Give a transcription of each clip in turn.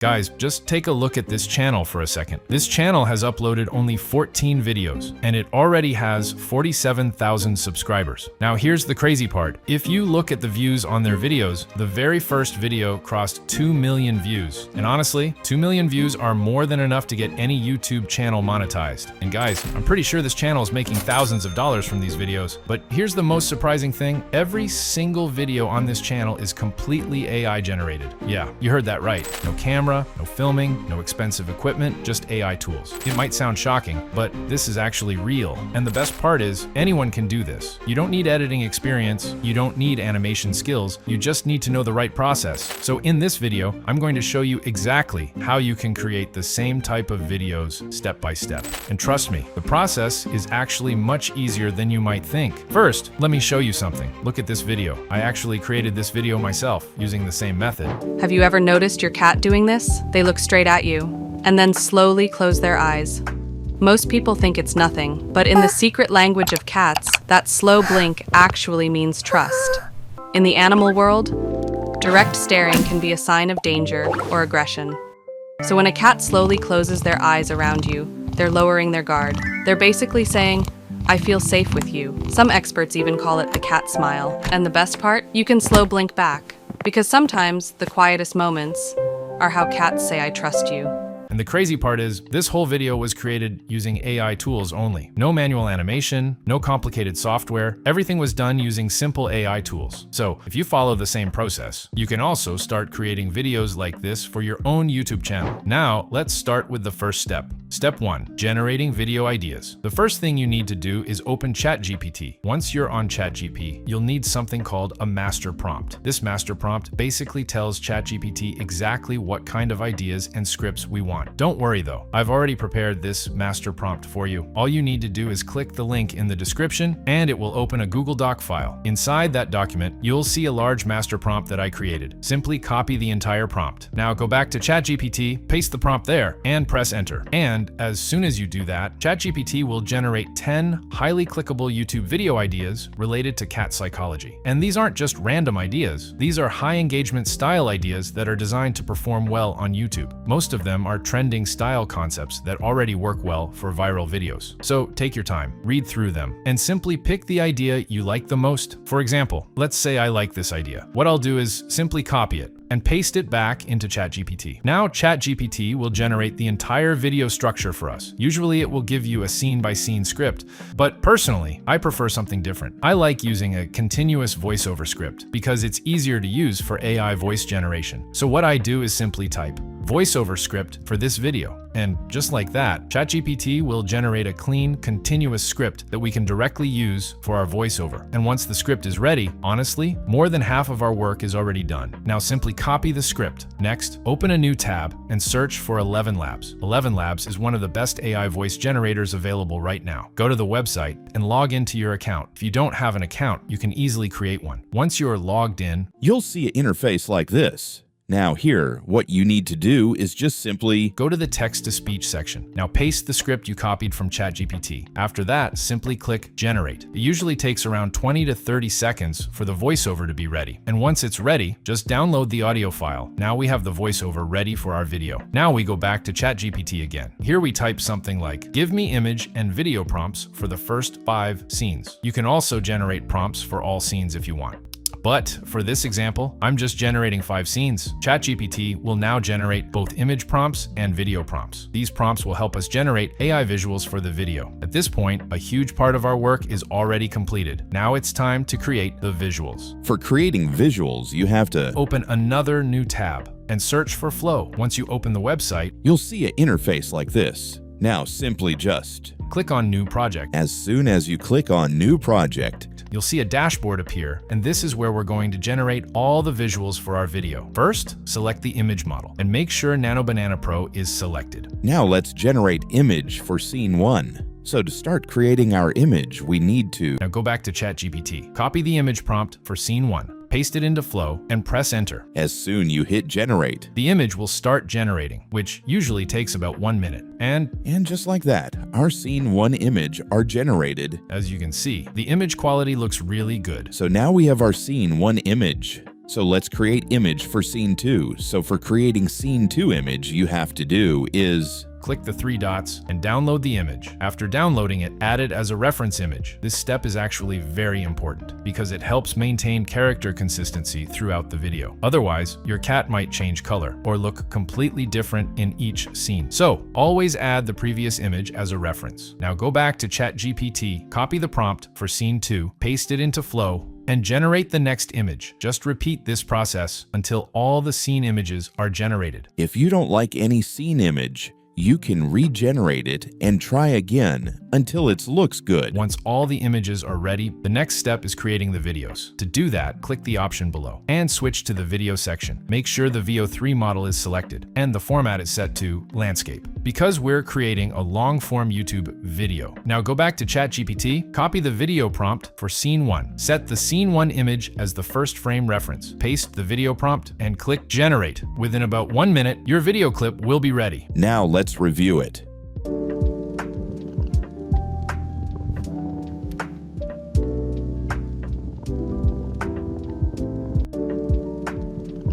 Guys, just take a look at this channel for a second. This channel has uploaded only 14 videos, and it already has 47,000 subscribers. Now here's the crazy part. If you look at the views on their videos, the very first video crossed 2 million views. And honestly, 2 million views are more than enough to get any YouTube channel monetized. And guys, I'm pretty sure this channel is making thousands of dollars from these videos. But here's the most surprising thing. Every single video on this channel is completely AI generated. Yeah, you heard that right. No camera, no filming, no expensive equipment, just AI tools. It might sound shocking, but this is actually real. And the best part is, anyone can do this. You don't need editing experience, you don't need animation skills, you just need to know the right process. So in this video, I'm going to show you exactly how you can create the same type of videos step by step. And trust me, the process is actually much easier than you might think. First, let me show you something. Look at this video. I actually created this video myself using the same method. Have you ever noticed your cat doing this? They look straight at you, and then slowly close their eyes. Most people think it's nothing, but in the secret language of cats, that slow blink actually means trust. In the animal world, direct staring can be a sign of danger or aggression. So when a cat slowly closes their eyes around you, they're lowering their guard. They're basically saying, "I feel safe with you." Some experts even call it the cat smile. And the best part, you can slow blink back, because sometimes the quietest moments are how cats say, "I trust you." And the crazy part is, this whole video was created using AI tools only. No manual animation, no complicated software. Everything was done using simple AI tools. So if you follow the same process, you can also start creating videos like this for your own YouTube channel. Now, let's start with the first step. Step 1, generating video ideas. The first thing you need to do is open ChatGPT. Once you're on ChatGPT, you'll need something called a master prompt. This master prompt basically tells ChatGPT exactly what kind of ideas and scripts we want. Don't worry though, I've already prepared this master prompt for you. All you need to do is click the link in the description and it will open a Google Doc file. Inside that document, you'll see a large master prompt that I created. Simply copy the entire prompt. Now go back to ChatGPT, paste the prompt there, and press enter. And as soon as you do that, ChatGPT will generate 10 highly clickable YouTube video ideas related to cat psychology. And these aren't just random ideas. These are high engagement style ideas that are designed to perform well on YouTube. Most of them are trending style concepts that already work well for viral videos. So take your time, read through them, and simply pick the idea you like the most. For example, let's say I like this idea. What I'll do is simply copy it and paste it back into ChatGPT. Now ChatGPT will generate the entire video structure for us. Usually it will give you a scene-by-scene script, but personally, I prefer something different. I like using a continuous voiceover script because it's easier to use for AI voice generation. So what I do is simply type voiceover script for this video. And just like that, ChatGPT will generate a clean, continuous script that we can directly use for our voiceover. And once the script is ready, honestly, more than half of our work is already done. Now simply copy the script. Next, open a new tab and search for ElevenLabs. ElevenLabs is one of the best AI voice generators available right now. Go to the website and log into your account. If you don't have an account, you can easily create one. Once you are logged in, you'll see an interface like this. Now here, what you need to do is just simply go to the text-to-speech section. Now paste the script you copied from ChatGPT. After that, simply click Generate. It usually takes around 20 to 30 seconds for the voiceover to be ready. And once it's ready, just download the audio file. Now we have the voiceover ready for our video. Now we go back to ChatGPT again. Here we type something like, "Give me image and video prompts for the first 5 scenes." You can also generate prompts for all scenes if you want. But for this example, I'm just generating 5 scenes. ChatGPT will now generate both image prompts and video prompts. These prompts will help us generate AI visuals for the video. At this point, a huge part of our work is already completed. Now it's time to create the visuals. For creating visuals, you have to open another new tab and search for Flow. Once you open the website, you'll see an interface like this. Now simply just click on New Project. As soon as you click on New Project, you'll see a dashboard appear, and this is where we're going to generate all the visuals for our video. First, select the image model and make sure Nano Banana Pro is selected. Now let's generate image for scene 1. So to start creating our image, we need to now go back to ChatGPT. Copy the image prompt for scene 1. Paste it into Flow and press enter. As soon you hit generate, the image will start generating, which usually takes about 1 minute. And just like that, our scene 1 image are generated. As you can see, the image quality looks really good. So now we have our scene 1 image. So let's create image for scene 2. So for creating scene 2 image, you have to do is click the 3 dots and download the image. After downloading it, add it as a reference image. This step is actually very important because it helps maintain character consistency throughout the video. Otherwise, your cat might change color or look completely different in each scene. So always add the previous image as a reference. Now go back to ChatGPT, copy the prompt for scene 2, paste it into Flow, and generate the next image. Just repeat this process until all the scene images are generated. if you don't like any scene image, you can regenerate it and try again until it looks good. Once all the images are ready, the next step is creating the videos. To do that, click the option below and switch to the video section. Make sure the VO3 model is selected and the format is set to landscape because we're creating a long-form YouTube video. Now go back to ChatGPT, copy the video prompt for scene 1. Set the scene 1 image as the first frame reference. Paste the video prompt and click generate. Within about 1 minute, your video clip will be ready. Now let's review it.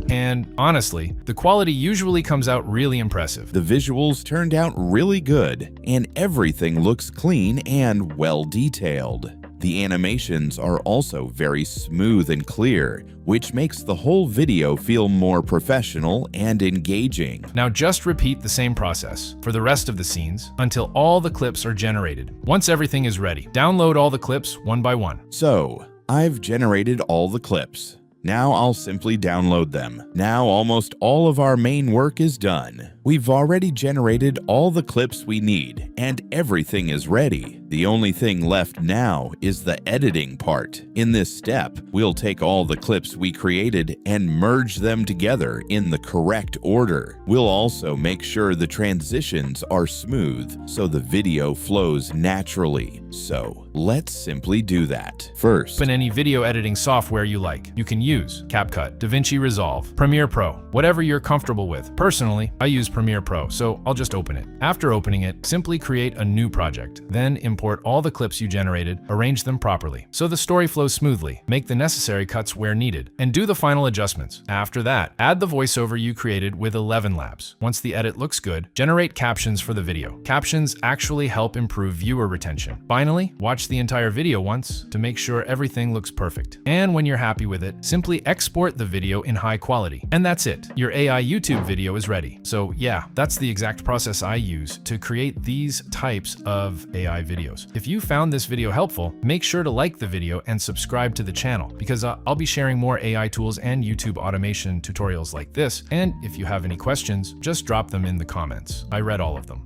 And honestly, the quality usually comes out really impressive. The visuals turned out really good, and everything looks clean and well detailed. The animations are also very smooth and clear, which makes the whole video feel more professional and engaging. Now just repeat the same process for the rest of the scenes until all the clips are generated. Once everything is ready, download all the clips one by one. So, I've generated all the clips. Now I'll simply download them. Now almost all of our main work is done. We've already generated all the clips we need, and everything is ready. The only thing left now is the editing part. In this step, we'll take all the clips we created and merge them together in the correct order. We'll also make sure the transitions are smooth so the video flows naturally. So, let's simply do that. First, Open any video editing software you like. You can use CapCut, DaVinci Resolve, Premiere Pro, whatever you're comfortable with. Personally, I use Premiere Pro, so I'll just open it. After opening it, simply create a new project. Then import all the clips you generated, arrange them properly so the story flows smoothly, make the necessary cuts where needed, and do the final adjustments. After that, add the voiceover you created with 11 Labs. Once the edit looks good, generate captions for the video. Captions actually help improve viewer retention. Finally, watch the entire video once to make sure everything looks perfect. And when you're happy with it, simply export the video in high quality. And that's it. Your AI YouTube video is ready. So yeah, that's the exact process I use to create these types of AI videos. If you found this video helpful, make sure to like the video and subscribe to the channel because I'll be sharing more AI tools and YouTube automation tutorials like this. And if you have any questions, just drop them in the comments. I read all of them.